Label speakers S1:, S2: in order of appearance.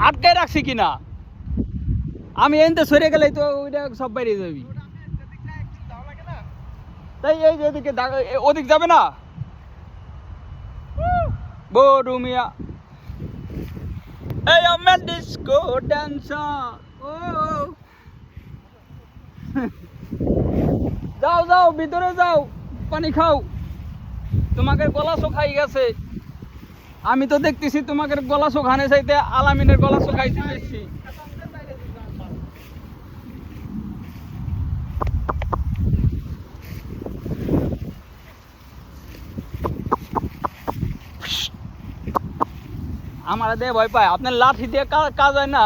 S1: আটকায় রাখছি কিনা আমি এনতে সরে গেলেই তো ওইটা সব বাইরে যাবি তাই এই যে ওদিকে ওদিক যাবে না বড় মিয়া এই আমার ডিস্কো ড্যান্সার ও যাও যাও ভিতরে যাও পানি খাও তোমাকে গলা শুকাই গেছে আমি তো দেখতেছি তোমাকে গলা শুকানে চাইতে আলামিনের গলা শুকাইতে বেশি আমার দে ভয় পায় আপনার লাঠি দিয়ে কাজ হয় না